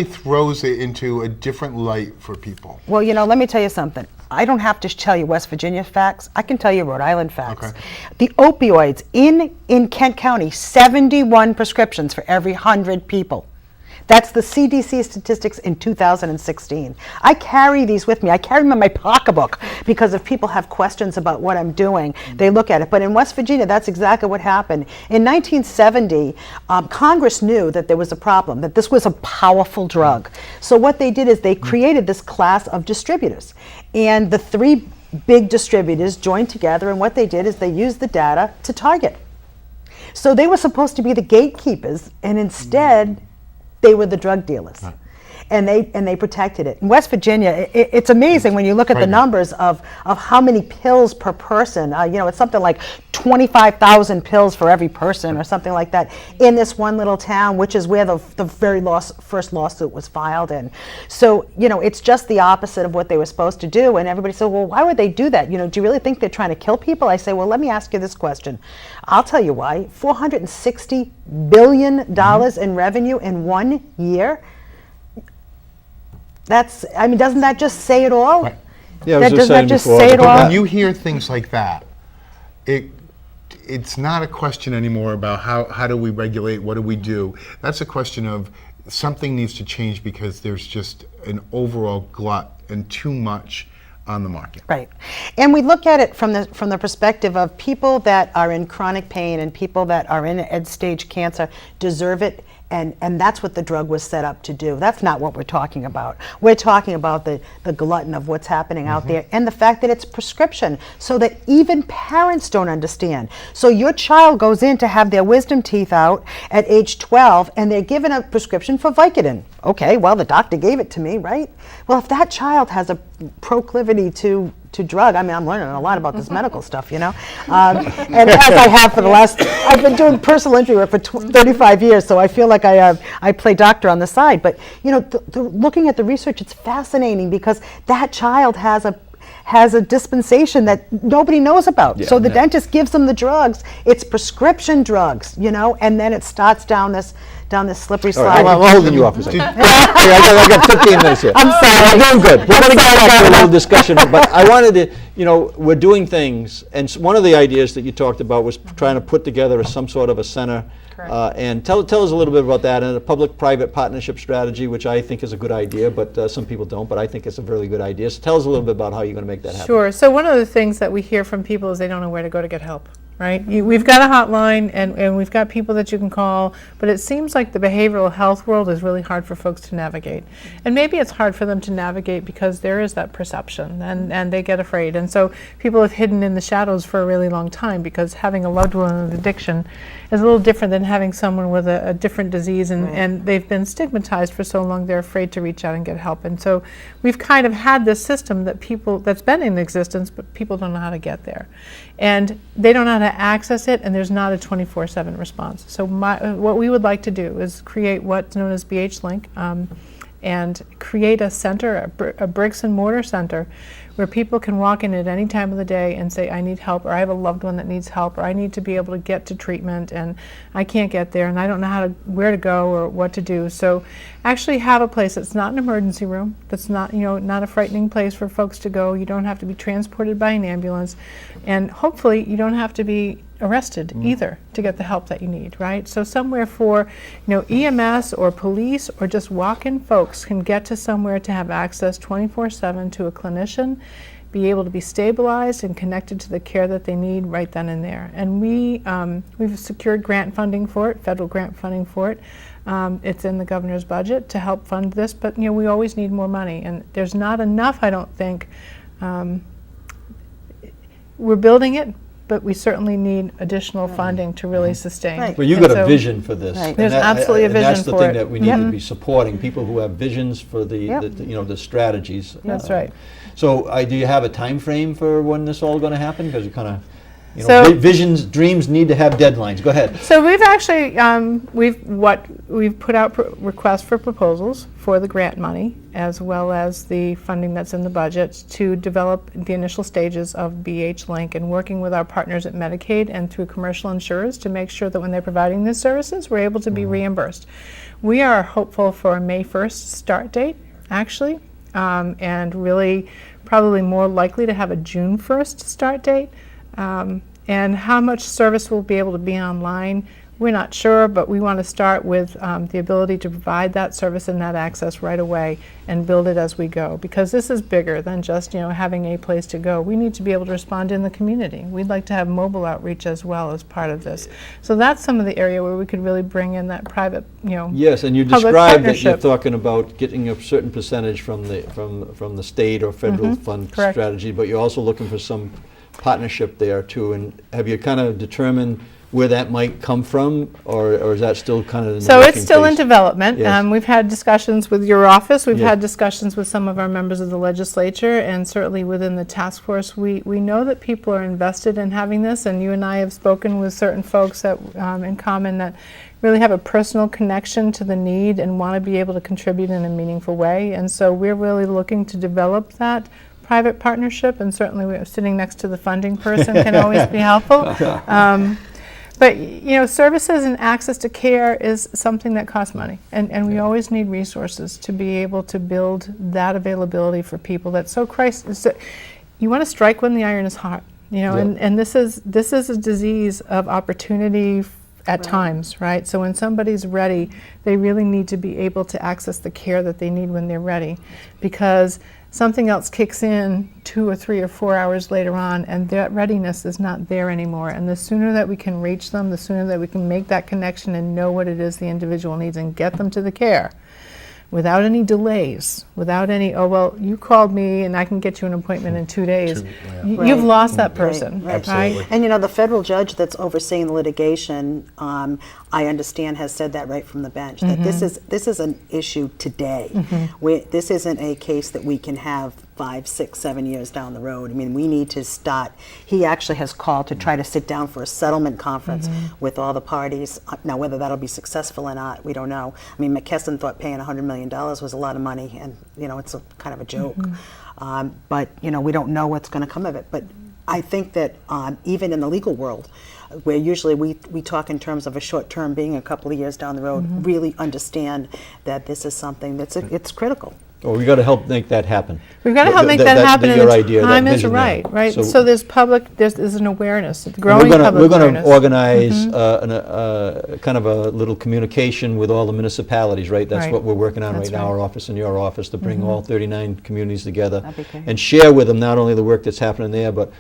throws it into a different light for people. well, let me tell you something. I don't have to tell you West Virginia facts. I can tell you Rhode Island facts. Okay. The opioids in Kent County, 71 prescriptions for every 100 people. That's the CDC statistics in 2016. I carry these with me. I carry them in my pocketbook because if people have questions about what I'm doing, they look at it. But in West Virginia, that's exactly what happened. In 1970, Congress knew that there was a problem, that this was a powerful drug. So what they did is they created this class of distributors. And the three big distributors joined together, and what they did is they used the data to target. So they were supposed to be the gatekeepers, and instead, they were the drug dealers. Right. And they protected it. In West Virginia, it's amazing when you look at the numbers of how many pills per person. It's something like 25,000 pills for every person or something like that in this one little town, which is where the very first lawsuit was filed in. So, it's just the opposite of what they were supposed to do. And everybody said, well, why would they do that? Do you really think they're trying to kill people? I say, well, let me ask you this question. I'll tell you why. $460 billion in revenue in 1 year. Doesn't that just say it all? Right. Yeah, Doesn't that just before, say it But all? when you hear things like that, it's not a question anymore about how do we regulate, what do we do. That's a question of something needs to change because there's just an overall glut and too much on the market. Right. And we look at it from the perspective of people that are in chronic pain and people that are in end-stage cancer deserve it. And that's what the drug was set up to do. That's not what we're talking about. We're talking about the glutton of what's happening out there and the fact that it's prescription so that even parents don't understand. So your child goes in to have their wisdom teeth out at age 12 and they're given a prescription for Vicodin. okay, well, the doctor gave it to me, right? Well, if that child has a proclivity to drug, I mean, I'm learning a lot about this medical stuff, you know? And as I have for the last, I've been doing personal injury work for 35 years, so I feel like I play doctor on the side. But, you know, looking at the research, it's fascinating because that child has a dispensation that nobody knows about. Yeah, so the dentist gives them the drugs. It's prescription drugs, you know, and then it starts down this slippery All slide. right, I'm holding you off for a second. I got 15 minutes here. I'm sorry. You're doing good. We're going to get back to a little discussion, but I wanted to, you know, we're doing things, and one of the ideas that you talked about was trying to put together some sort of a center. And tell us a little bit about that, and a public-private partnership strategy, which I think is a good idea, but some people don't, but I think it's a really good idea. So tell us a little bit about how you're going to make that happen. Sure. So one of the things that we hear from people is they don't know where to go to get help, right? We've got a hotline, and we've got people that you can call, but it seems like the behavioral health world is really hard for folks to navigate. And maybe it's hard for them to navigate because there is that perception, and they get afraid. And so people have hidden in the shadows for a really long time because having a loved one with addiction is a little different than having someone with a different disease, and they've been stigmatized for so long they're afraid to reach out and get help. And so we've kind of had this system that's been in existence, but people don't know how to get there. And they don't know how to access it, and there's not a 24/7 response. So what we would like to do is create what's known as BH Link, and create a center, a bricks and mortar center, where people can walk in at any time of the day and say, I need help, or I have a loved one that needs help, or I need to be able to get to treatment and I can't get there and I don't know where to go or what to do. So actually have a place that's not an emergency room, that's not, you know, not a frightening place for folks to go. You don't have to be transported by an ambulance, and hopefully you don't have to be arrested either to get the help that you need, right? So somewhere for, you know, EMS or police or just walk-in folks can get to somewhere to have access 24/7 to a clinician, be able to be stabilized and connected to the care that they need right then and there. And we've secured grant funding for it, federal grant funding for it. It's in the governor's budget to help fund this, but you know, we always need more money, and there's not enough, I don't think. We're building it, but we certainly need additional funding to really sustain. Right. Well, you've And got a so- vision for this. Right. and There's absolutely a and that's vision the for thing it. that we need to be supporting, people who have visions for the you know, the strategies. That's right. So do you have a time frame for when this all going to happen? Because you kind of, you know, So- visions, dreams need to have deadlines. Go ahead. So we've actually, we've put out requests for proposals for the grant money, as well as the funding that's in the budget to develop the initial stages of BH Link, and working with our partners at Medicaid and through commercial insurers to make sure that when they're providing these services, we're able to be reimbursed. We are hopeful for a May 1st start date, actually, and really probably more likely to have a June 1st start date. And how much service will be able to be online, we're not sure, but we want to start with the ability to provide that service and that access right away and build it as we go, because this is bigger than just, you know, having a place to go. We need to be able to respond in the community. We'd like to have mobile outreach as well as part of this. So that's some of the area where we could really bring in that private, you know, Yes, and you public described that you're partnership. talking about getting a certain percentage from the state or federal fund correct. strategy, but you're also looking for some partnership there too. And have you kind of determined where that might come from, or is that still kind of in the So working it's still in phase? development. Yes. We've had discussions with your office. We've Yeah. had discussions with some of our members of the legislature, and certainly within the task force. We know that people are invested in having this, and you and I have spoken with certain folks that in common that really have a personal connection to the need and want to be able to contribute in a meaningful way. And so we're really looking to develop that private partnership, and certainly we're sitting next to the funding person can always be helpful. But you know, services and access to care is something that costs money, and we always need resources to be able to build that availability for people. That's so crisis. You want to strike when the iron is hot, you know, Yep. and this is a disease of opportunity at times, right? So when somebody's ready, they really need to be able to access the care that they need when they're ready, because something else kicks in 2 or 3 or 4 hours later on, and that readiness is not there anymore. And the sooner that we can reach them, the sooner that we can make that connection and know what it is the individual needs and get them to the care, without any delays, without any, oh, well, you called me and I can get you an appointment in 2 days, you've Right. lost that person, Right. Absolutely. And the federal judge that's overseeing the litigation, I understand, has said that right from the bench, that this is an issue today. This isn't a case that we can have 5, 6, 7 years down the road. I mean, we need to start. He actually has called to try to sit down for a settlement conference with all the parties. Now, whether that'll be successful or not, we don't know. I mean, McKesson thought paying $100 million was a lot of money, and it's a kind of a joke. But we don't know what's going to come of it. But I think that even in the legal world, where usually we talk in terms of a short term being a couple of years down the road, really understand that this is something that's it's critical. Well, we got to help make that happen. We've got to help make that happen, and your the idea, that time is vision there. right? So there's there's an awareness, growing We're public going awareness. to organize kind of a little communication with all the municipalities, right? That's Right. what we're working on That's right now, right. our office and your office, to bring all 39 communities together That'd be great. and share with them not only the work that's happening there, but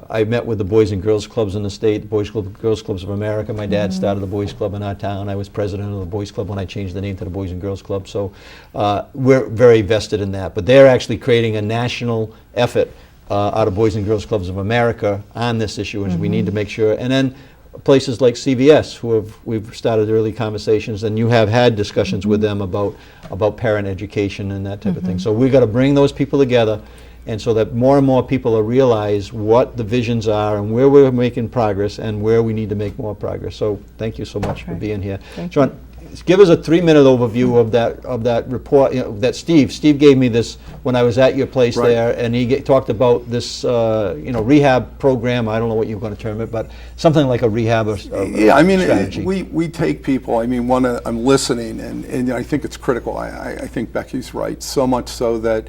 I met with the Boys and Girls Clubs in the state, the Girls Clubs of America. My dad started the Boys Club in our town. I was president of the Boys Club when I changed the name to the Boys and Girls Club. So we're very vested in that. But they're actually creating a national effort out of Boys and Girls Clubs of America on this issue, and we need to make sure. And then places like CVS, we've started early conversations, and you have had discussions with them about parent education and that type of thing. So we've got to bring those people together, and so that more and more people realize what the visions are and where we're making progress and where we need to make more progress. So thank you so much for being here. John, give us a 3-minute overview of that report that Steve gave me this when I was at your place Right. there, and he talked about this rehab program. I don't know what you're going to term it, but something like a rehab Yeah, I mean, strategy. we take people, I mean, I'm listening, and I think it's critical. I think Becky's right, so much so that,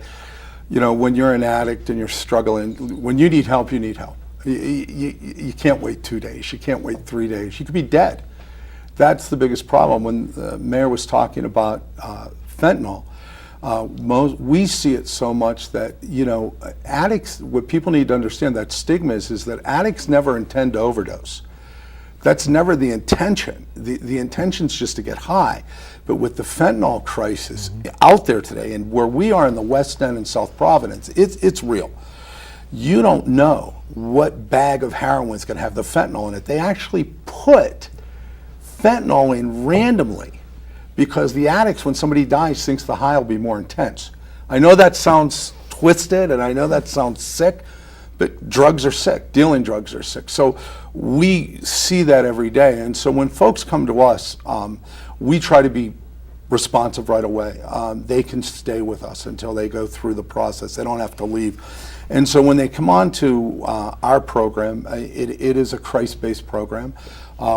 when you're an addict and you're struggling, when you need help, you need help. You can't wait 2 days. You can't wait 3 days. You could be dead. That's the biggest problem. When the mayor was talking about fentanyl, we see it so much that, addicts, what people need to understand, that stigma is that addicts never intend to overdose. That's never the intention. The intention's just to get high. But with the fentanyl crisis out there today, and where we are in the West End and South Providence, it's real. You don't know what bag of heroin is going to have the fentanyl in it. They actually put fentanyl in randomly because the addicts, when somebody dies, thinks the high will be more intense. I know that sounds twisted and I know that sounds sick, but drugs are sick. Dealing drugs are sick. So we see that every day. And so when folks come to us, we try to be responsive right away. They can stay with us until they go through the process. They don't have to leave. And so when they come on to our program, it is a Christ-based program.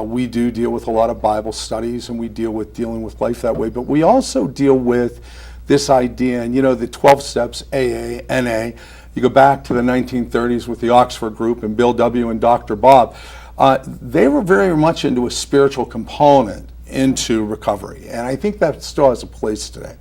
We do deal with a lot of Bible studies, and we dealing with life that way. But we also deal with this idea, and the 12 steps, AA, NA. You go back to the 1930s with the Oxford Group and Bill W. and Dr. Bob. They were very much into a spiritual component into recovery, and I think that still has a place today.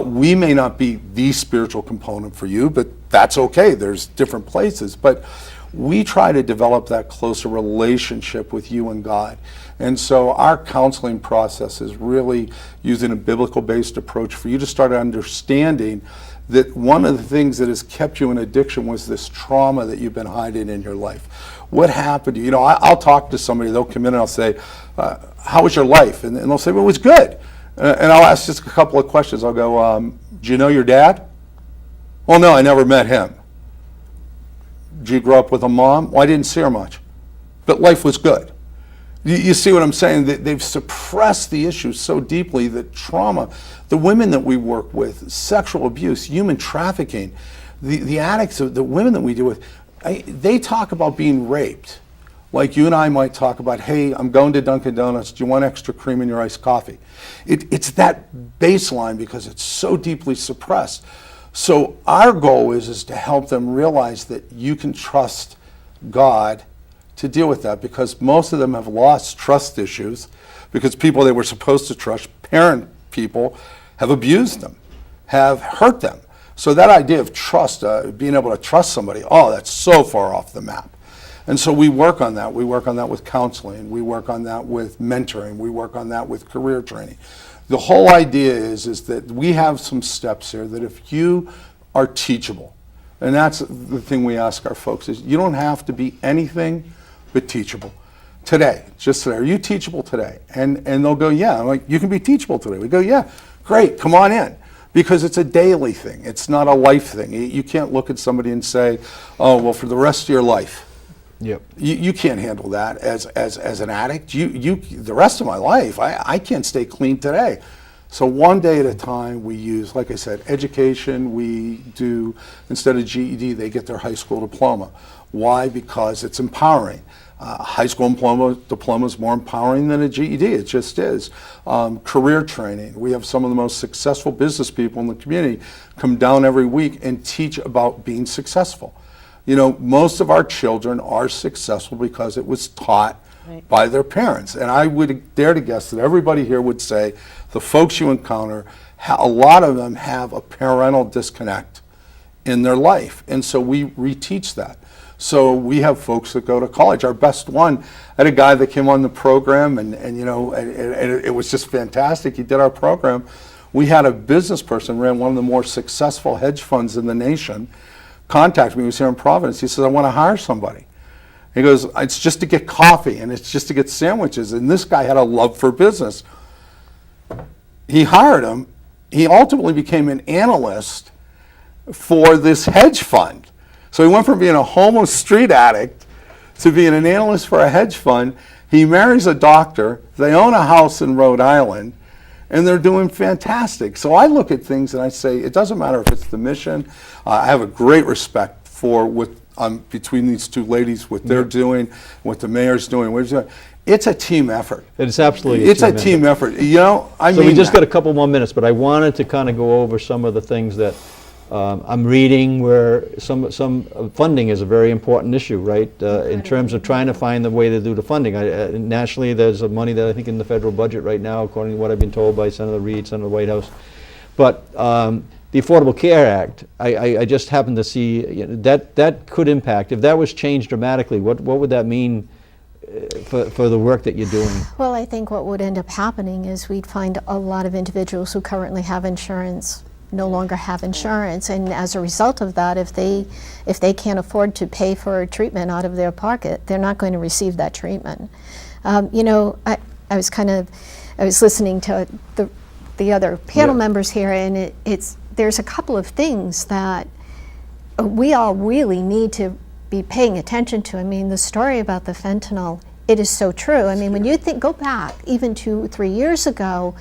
We may not be the spiritual component for you, but that's okay. There's different places, but we try to develop that closer relationship with you and God. And so our counseling process is really using a biblical-based approach for you to start understanding that one of the things that has kept you in addiction was this trauma that you've been hiding in your life. What happened to you? I'll talk to somebody, they'll come in and I'll say, how was your life? And they'll say, well, it was good. And I'll ask just a couple of questions. I'll go, do you know your dad? Well, no, I never met him. Did you grow up with a mom? Well, I didn't see her much. But life was good. You see what I'm saying? They've suppressed the issues so deeply that trauma, the women that we work with, sexual abuse, human trafficking, the addicts, the women that we deal with, they talk about being raped. Like you and I might talk about, hey, I'm going to Dunkin' Donuts, do you want extra cream in your iced coffee? It's that baseline because it's so deeply suppressed. So our goal is to help them realize that you can trust God to deal with that, because most of them have lost trust issues because people they were supposed to trust, parent people, have abused them, have hurt them. So that idea of trust, being able to trust somebody, that's so far off the map. And so we work on that. We work on that with counseling. We work on that with mentoring. We work on that with career training. The whole idea is that we have some steps here that if you are teachable, and that's the thing we ask our folks is you don't have to be anything but teachable. Today, just today, are you teachable today? And they'll go, yeah. I'm like, you can be teachable today. We go, yeah, great, come on in. Because it's a daily thing. It's not a life thing. You can't look at somebody and say, oh, well, for the rest of your life. Yep. You can't handle that as an addict. The rest of my life, I can't stay clean today. So one day at a time, we use, like I said, education. We do, instead of GED, they get their high school diploma. Why? Because it's empowering. High school diploma is more empowering than a GED. It just is. Career training. We have some of the most successful business people in the community come down every week and teach about being successful. You know, most of our children are successful because it was taught by their parents. And I would dare to guess that everybody here would say the folks you encounter, a lot of them have a parental disconnect in their life. And so we reteach that. So we have folks that go to college. Our best one, I had a guy that came on the program and you know, and it was just fantastic. He did our program. We had a business person, ran one of the more successful hedge funds in the nation, contact me. He was here in Providence. He says, I want to hire somebody. He goes, it's just to get coffee and it's just to get sandwiches. And this guy had a love for business. He hired him. He ultimately became an analyst for this hedge fund. So he went from being a homeless street addict to being an analyst for a hedge fund. He marries a doctor. They own a house in Rhode Island. And they're doing fantastic. So I look at things and I say, it doesn't matter if it's the mission. I have a great respect for what between these two ladies, what they're doing, what the mayor's doing, what he's doing. It's a team effort. It's absolutely It's a team effort. You know, I mean. So we just got a couple more minutes, but I wanted to kind of go over some of the things that I'm reading where some funding is a very important issue, right? In terms of trying to find the way to do the funding. Nationally, there's money that I think in the federal budget right now, according to what I've been told by Senator Reid, Senator Whitehouse. But the Affordable Care Act, I just happened to see that could impact. If that was changed dramatically, what would that mean for the work that you're doing? Well, I think what would end up happening is we'd find a lot of individuals who currently have insurance no longer have insurance, and as a result of that, if they can't afford to pay for treatment out of their pocket, they're not going to receive that treatment. You know, I was listening to the other panel members here, and there's a couple of things that we all really need to be paying attention to. I mean, the story about the fentanyl, it is so true. I mean, when you go back even 2-3 years ago,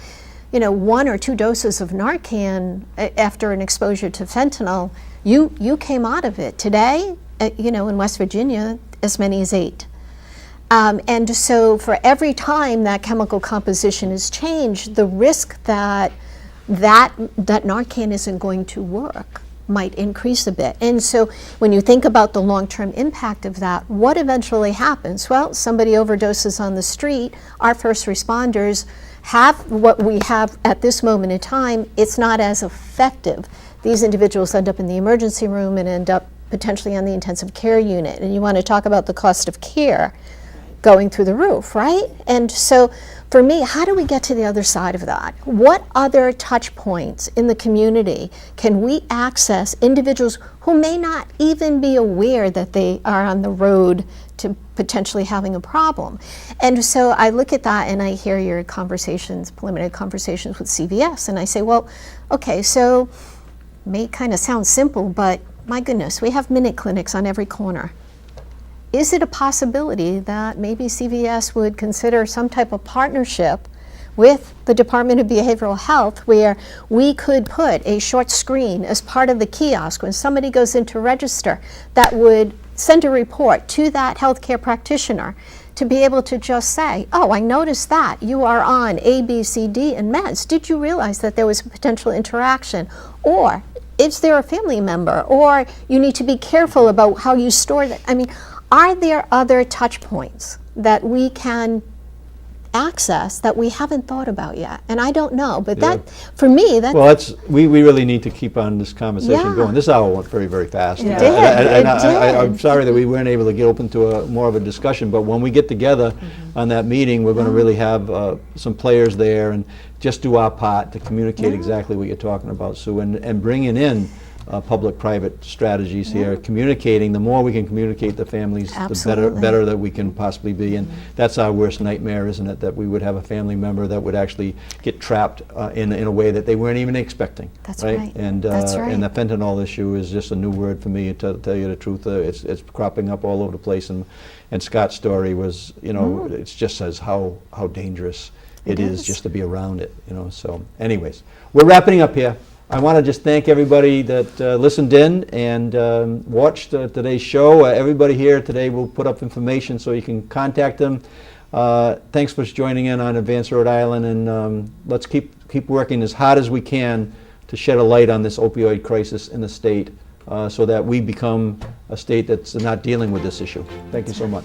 you know, 1 or 2 doses of Narcan after an exposure to fentanyl, you came out of it. Today, you know, in West Virginia, as many as 8. And so for every time that chemical composition is changed, the risk that Narcan isn't going to work might increase a bit. And so when you think about the long-term impact of that, what eventually happens? Well, somebody overdoses on the street, our first responders have what we have at this moment in time. It's not as effective. These individuals end up in the emergency room and end up potentially on the intensive care unit. And you want to talk about the cost of care going through the roof, right? And so for me, how do we get to the other side of that? What other touch points in the community can we access individuals who may not even be aware that they are on the road to potentially having a problem? And so I look at that and I hear your conversations, preliminary conversations with CVS, and I say, well, okay, so may kind of sound simple, but my goodness, we have minute clinics on every corner. Is it a possibility that maybe CVS would consider some type of partnership with the Department of Behavioral Health where we could put a short screen as part of the kiosk when somebody goes in to register that would send a report to that healthcare practitioner to be able to just say, oh, I noticed that you are on A, B, C, D and meds. Did you realize that there was a potential interaction? Or is there a family member? Or you need to be careful about how you store that. I mean, are there other touch points that we can access that we haven't thought about yet. And I don't know, but Yeah. that, for me, that's, Well, we really need to keep on this conversation Yeah. going. This hour went very, very fast. It And did, it I'm did. sorry that we weren't able to get open to more of a discussion, but when we get together on that meeting, we're going to really have some players there and just do our part to communicate exactly what you're talking about, Sue, and bringing in public-private strategies here, communicating. The more we can communicate to families, the Absolutely. better that we can possibly be. And that's our worst nightmare, isn't it? That we would have a family member that would actually get trapped in a way that they weren't even expecting. That's right. And That's and the right. fentanyl issue is just a new word for me. To tell you the truth, it's cropping up all over the place. And Scott's story was, it just says how dangerous it is just to be around it. So, anyways, we're wrapping up here. I want to just thank everybody that listened in and watched today's show. Everybody here today will put up information so you can contact them. Thanks for joining in on Advance Rhode Island, and let's keep working as hard as we can to shed a light on this opioid crisis in the state so that we become a state that's not dealing with this issue. Thank you so much.